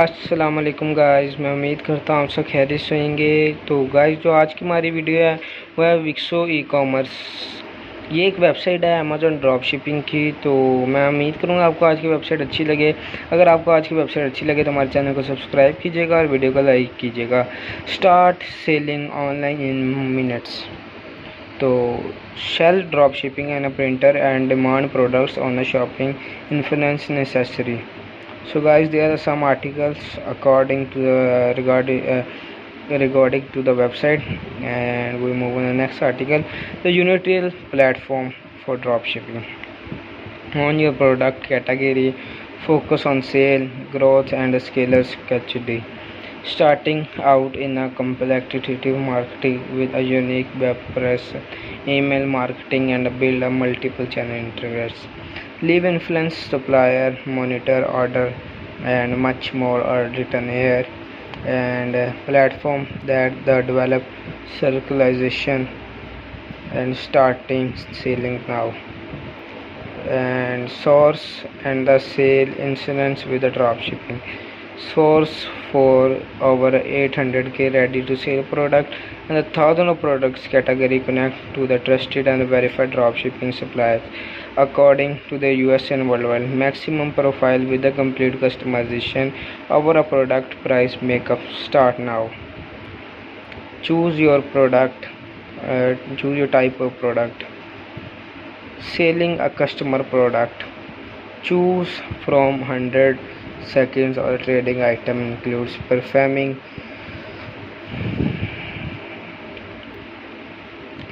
अस्सलाम वालेकुम गाइस, मैं उम्मीद करता हूँ आप सब खैरियत से होंगे। तो गाइस, जो आज की हमारी वीडियो है वह है विक्सो ई कॉमर्स। ये एक वेबसाइट है अमेज़ॉन ड्रॉप शिपिंग की। तो मैं उम्मीद करूँगा आपको आज की वेबसाइट अच्छी लगे। अगर आपको आज की वेबसाइट अच्छी लगे तो हमारे चैनल को सब्सक्राइब कीजिएगा और वीडियो को लाइक कीजिएगा। Start selling online in minutes. तो shell drop shipping and a printer and demand products on a shopping influence necessary. So guys, there are some articles according to the regarding to the website, and we move on the next article. The universal platform for dropshipping. On your product category, focus on sale, growth, and scalar strategy. Starting out in a competitive marketing with a unique web presence, email marketing, and build a multiple channel integrates. Leave influence, supplier, monitor, order, and much more are written here. And platform that the develop circularization and starting selling now. And source and the sale incidents with the drop shipping. Source for over 800k ready to sell product and a thousand of products category connect to the trusted and verified drop shipping suppliers according to the US and worldwide. Maximum profile with the complete customization over a product price makeup. Start now. Choose your product. Choose your type of product. Selling a customer product. Choose from 100 seconds or trading item includes performing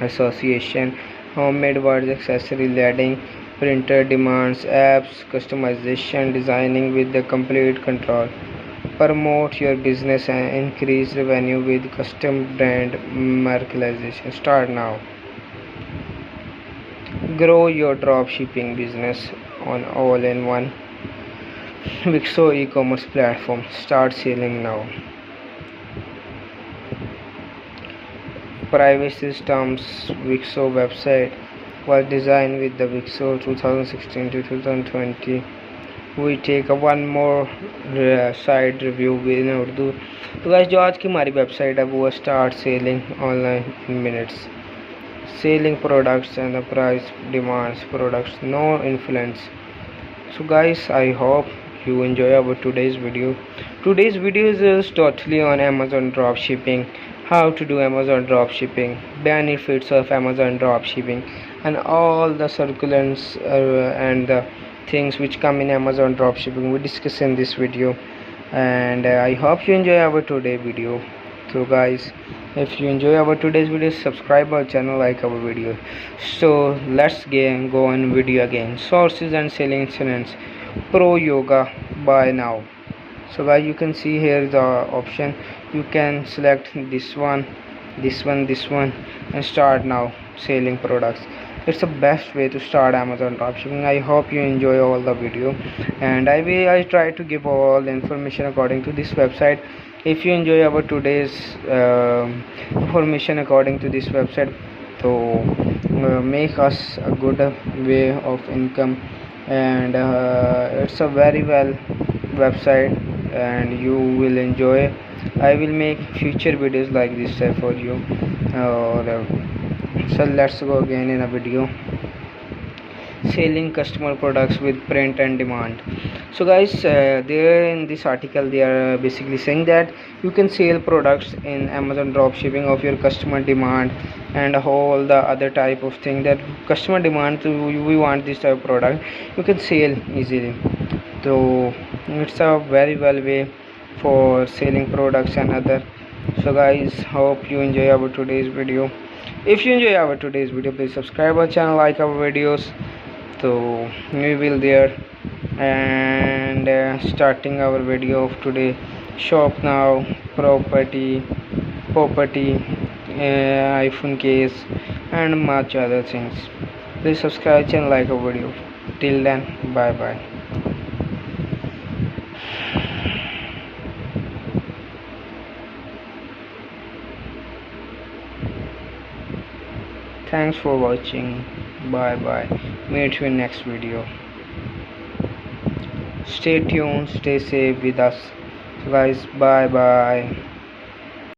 association, homemade words, accessory, leading, printer demands, apps, customization, designing with the complete control. Promote your business and increase revenue with custom brand merchandising. Start now. Grow your drop shipping business on all-in-one WeX e-commerce platform. Start selling now. Privacy systems. WeX website was designed with the WeX 2016 to 2020. We take a one more side review in Urdu. तो guys, जो आज की हमारी website है वो start selling online in minutes. Selling products and the price demands products, no influence. So guys, I hope you enjoy our today's video. Today's video is totally on Amazon drop shipping, how to do Amazon drop shipping, benefits of Amazon drop shipping, and all the circulants and the things which come in Amazon drop shipping we discuss in this video. And I hope you enjoy our today video. So guys, if you enjoy our today's video, subscribe our channel, like our video. So let's go on video again. Sources and selling incidents. Pro yoga buy now. So guys, you can see here the option. You can select this one, this one, and start now selling products. It's the best way to start Amazon dropshipping. I hope you enjoy all the video, and I try to give all the information according to this website. If you enjoy our today's information according to this website, so make us a good way of income. And it's a very well website and you will enjoy. I will make future videos like this for you. So let's go again in a video. Selling customer products with print and demand. So guys, there in this article they are basically saying that you can sell products in Amazon dropshipping of your customer demand and all the other type of thing that customer demand. We want this type of product, you can sell easily. So it's a very well way for selling products and other. So guys, hope you enjoy our today's video. If you enjoy our today's video, please subscribe our channel, like our videos. So we will there. And starting our video of today. Shop now, property, iPhone case, and much other things. Please subscribe channel, like our video. Till then, bye bye. Thanks for watching. Bye bye. Meet you in next video. Stay tuned, stay safe with us. So guys, bye bye.